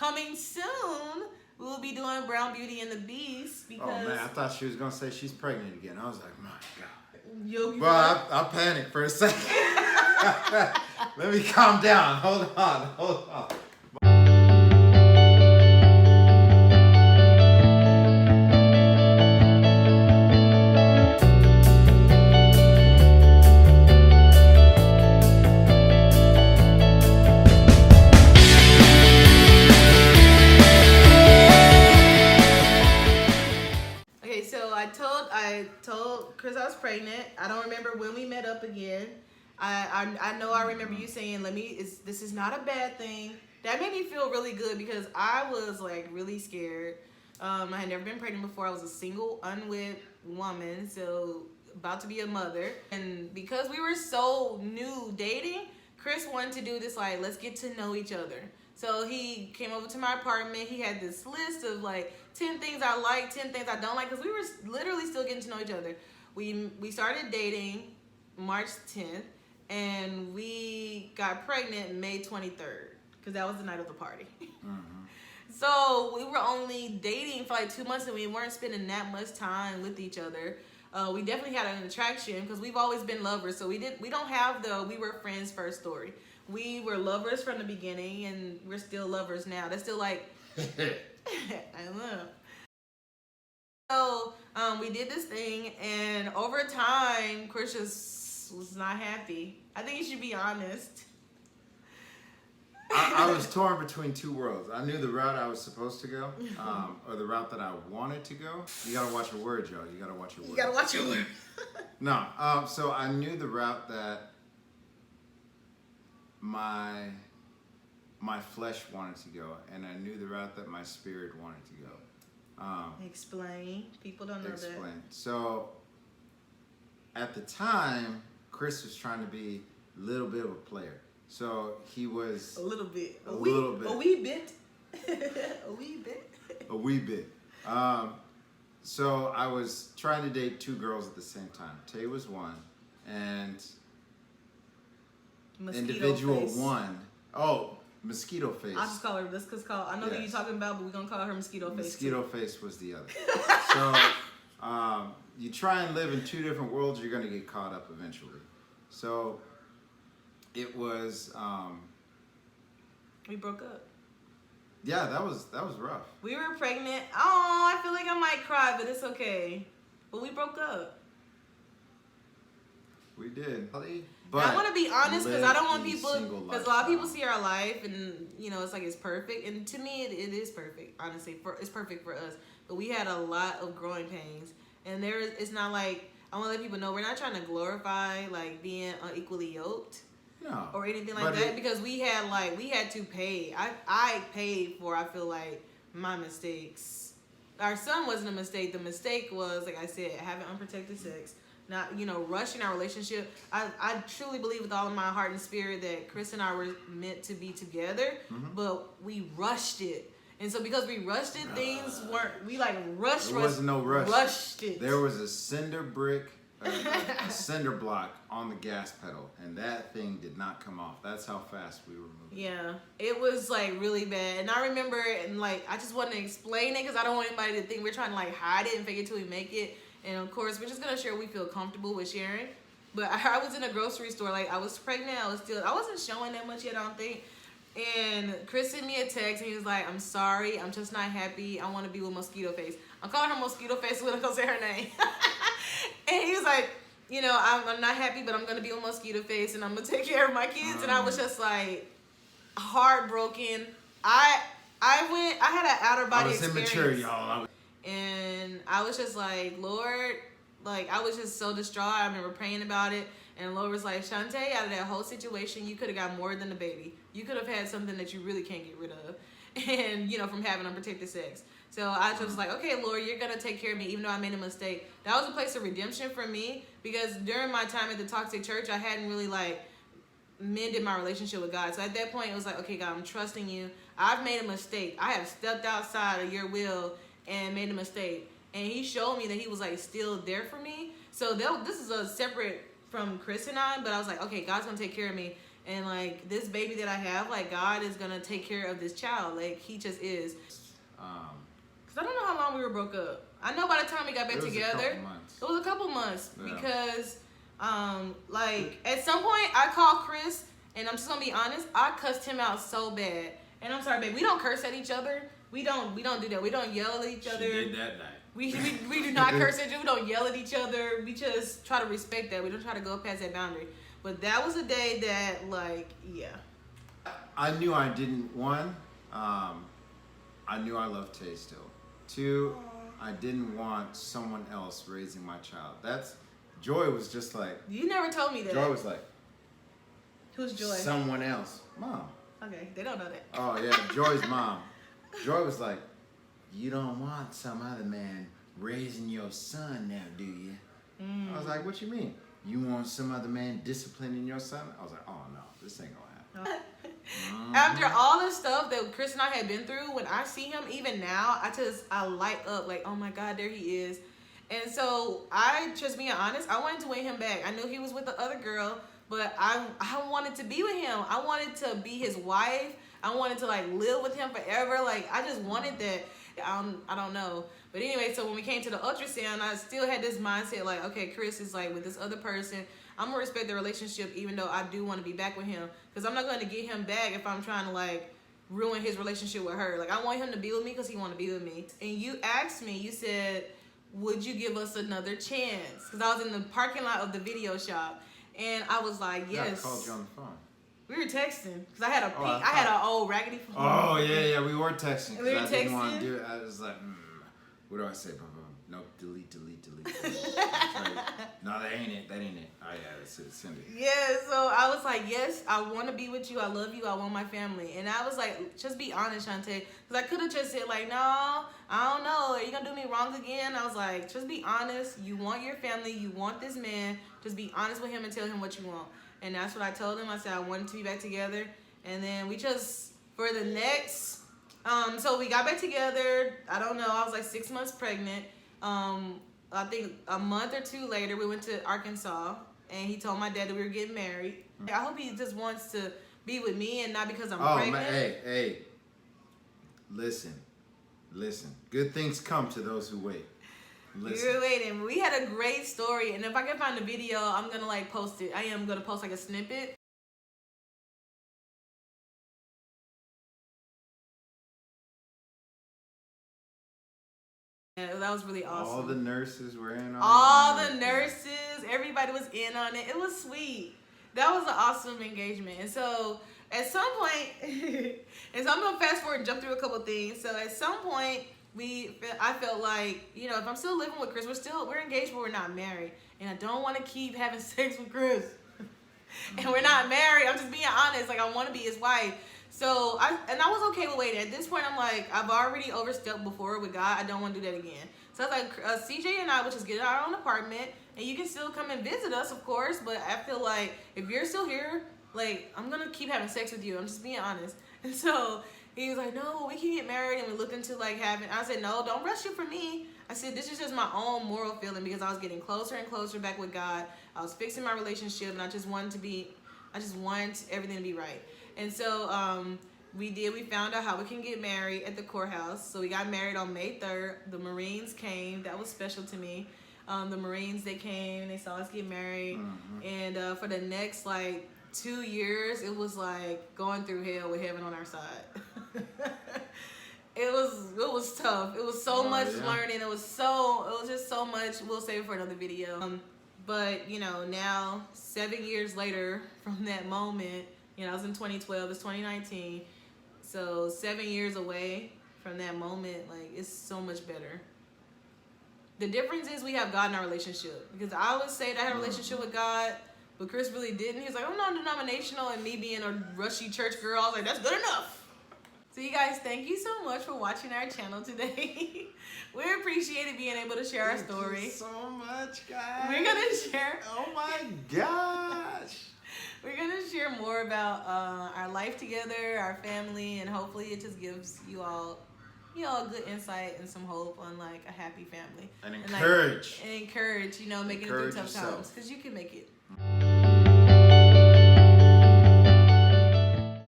coming soon, we'll be doing Brown Beauty and the Beast. Because oh man, I thought she was gonna say she's pregnant again. I was like, my God. Yo, well, I panicked for a second. Let me calm down. Hold on. I told Chris I was pregnant. I don't remember when we met up again. I know I remember you saying, this is not a bad thing. That made me feel really good because I was like really scared. I had never been pregnant before. I was a single, unwed woman, so about to be a mother. And because we were so new dating, Chris wanted to do this like, let's get to know each other. So he came over to my apartment. He had this list of like 10 things I like, 10 things I don't like, because we were literally still getting to know each other. We started dating March 10th, and we got pregnant May 23rd, because that was the night of the party. Mm-hmm. So we were only dating for like 2 months, and we weren't spending that much time with each other. We definitely had an attraction because we've always been lovers. So we don't have the we were friends first story. We were lovers from the beginning, and we're still lovers now. That's still like, I don't know. So we did this thing, and over time, Chris just was not happy. I think you should be honest. I was torn between two worlds. I knew the route I was supposed to go, or the route that I wanted to go. You gotta watch your words, y'all. You gotta watch your words. You gotta watch your words. No, so I knew the route that my flesh wanted to go, and I knew the route that my spirit wanted to go. Explain. People don't know that. Explain. So, at the time, Chris was trying to be a little bit of a player. So he was a little bit, a little bit, a wee bit, a wee bit, a wee bit. So I was trying to date two girls at the same time. Tay was one, and Mosquito individual face. one. Oh, mosquito face. I'll just call her this because I know who you're talking about, but we're gonna call her mosquito face. Mosquito face was the other. So you try and live in two different worlds, you're gonna get caught up eventually. So it was. We broke up. Yeah, that was rough. We were pregnant. Oh, I feel like I might cry, but it's okay. But we broke up. We did. But I want to be honest because I don't want people, because a lot of people see our life and it's like it's perfect, and to me it is perfect. Honestly, it's perfect for us. But we had a lot of growing pains, and it's not like I want to let people know we're not trying to glorify like being unequally yoked. No. Or anything like that, because we had to pay. I paid for, I feel like, my mistakes. Our son wasn't a mistake. The mistake was, like I said, having unprotected sex, not rushing our relationship. I truly believe with all of my heart and spirit that Chris and I were meant to be together, but we rushed it. And so because we rushed it, things weren't. We rushed. There wasn't no rush. Rushed it. There was a cinder cinder block on the gas pedal, and that thing did not come off. That's how fast we were moving. Yeah, it was like really bad. And I remember, and I just wanted to explain it because I don't want anybody to think we're trying to hide it and fake it till we make it. And of course, we're just gonna share what we feel comfortable with sharing. But I was in a grocery store, I was pregnant. I wasn't showing that much yet, I don't think. And Chris sent me a text, and he was like, "I'm sorry, I'm just not happy. I want to be with Mosquito Face." I'm calling her Mosquito Face when I don't say her name. And he was like, I'm not happy, but I'm going to be with Mosquito Face, and I'm going to take care of my kids. And I was just heartbroken. I had an outer body experience. I was immature, y'all. And I was just like, Lord, I was just so distraught. I remember praying about it. And Lord was like, Shantae, out of that whole situation, you could have got more than a baby. You could have had something that you really can't get rid of. And, from having unprotected sex. So I just was like, okay, Lord, you're going to take care of me, even though I made a mistake. That was a place of redemption for me, because during my time at the toxic church, I hadn't really mended my relationship with God. So at that point, it was like, okay, God, I'm trusting you. I've made a mistake. I have stepped outside of your will and made a mistake. And he showed me that he was still there for me. So this is a separate from Chris and I, but I was like, okay, God's going to take care of me. And like this baby that I have, like God is gonna take care of this child. Like He just is. Cause I don't know how long we were broke up. I know by the time we got back together, it was a couple months. Yeah. Because like at some point I called Chris, and I'm just gonna be honest, I cussed him out so bad. And I'm sorry, babe, we don't curse at each other. We don't do that. We don't yell at each other. She did that night. We do not curse at each other. We don't yell at each other. We just try to respect that. We don't try to go past that boundary. But that was a day that, like, yeah. I knew I didn't, one, I knew I loved Tay still. Two, I didn't want someone else raising my child. Joy was just like. You never told me that. Joy was like. Who's Joy? Someone else. Mom. Okay, they don't know that. Oh, yeah, Joy's mom. Joy was like, you don't want some other man raising your son now, do you? I was like, what you mean? You want some other man disciplining your son? I was like, oh, no, this ain't gonna happen. After all the stuff that Chris and I had been through, when I see him, even now, I light up like, oh my God, there he is. And so I, just being honest, I wanted to win him back. I knew he was with the other girl, but I wanted to be with him. I wanted to be his wife. I wanted to like live with him forever. Like I just wanted that. I don't know. But anyway, so when we came to the ultrasound, I still had this mindset like, okay, Chris is like with this other person. I'm gonna respect the relationship, even though I do want to be back with him, because I'm not going to get him back if I'm trying to like ruin his relationship with her. Like I want him to be with me because he want to be with me. And you asked me, you said, would you give us another chance? Because I was in the parking lot of the video shop, and I was like, yes. Yeah, I called you on the phone. We were texting because I had an old raggedy phone. Oh yeah, we were texting. We were I texting. didn't want to do it. I was like, what do I say? Nope, delete. Right. No, that ain't it. Oh yeah, send it. Yeah, so I was like, yes, I want to be with you. I love you. I want my family. And I was like, just be honest, Shantae. Because I could have just said like, no, I don't know. Are you going to do me wrong again? I was like, just be honest. You want your family. You want this man. Just be honest with him and tell him what you want. And that's what I told him. I said I wanted to be back together. And then we just, for the next, so we got back together. I don't know. I was like 6 months pregnant. I think a month or two later, we went to Arkansas. And he told my dad that we were getting married. I hope he just wants to be with me and not because I'm pregnant. Man, hey. Listen. Good things come to those who wait. Listen. You're waiting. We had a great story, and if I can find the video, I'm gonna like post it. I am gonna post like a snippet. Yeah, that was really awesome. All the nurses were in on it. All the nurses, everybody was in on it. It was sweet. That was an awesome engagement. And so at some point, and so I'm gonna fast forward and jump through a couple things. So at some point, I felt like, if I'm still living with Chris, we're engaged, but we're not married. And I don't want to keep having sex with Chris. And we're not married. I'm just being honest. Like, I want to be his wife. So, I was okay with waiting. At this point, I'm like, I've already overstepped before with God. I don't want to do that again. So I was like, CJ and I would just get our own apartment. And you can still come and visit us, of course. But I feel like if you're still here, like, I'm going to keep having sex with you. I'm just being honest. And so he was like, no, we can get married. And we looked into like I said, no, don't rush it for me. I said, this is just my own moral feeling because I was getting closer and closer back with God. I was fixing my relationship and I just wanted everything to be right. And so we found out how we can get married at the courthouse. So we got married on May 3rd. The Marines came. That was special to me. The Marines, they came and they saw us get married. Mm-hmm. And for the next like 2 years, it was like going through hell with heaven on our side. It was tough. It was so much learning. It was just so much. We'll save it for another video. But now 7 years later from that moment, I was in 2012. It's 2019. So 7 years away from that moment, like it's so much better. The difference is we have God in our relationship. Because I would say that I had a relationship with God, but Chris really didn't. He was like, I'm non-denominational, and me being a rushy church girl, I was like, that's good enough. So you guys, thank you so much for watching our channel today. We appreciated being able to share our story. Thank you so much, guys. We're going to share. Oh my gosh. We're going to share more about our life together, our family, and hopefully it just gives you all, a good insight and some hope on like a happy family. And encourage. Making it through tough times. Because you can make it.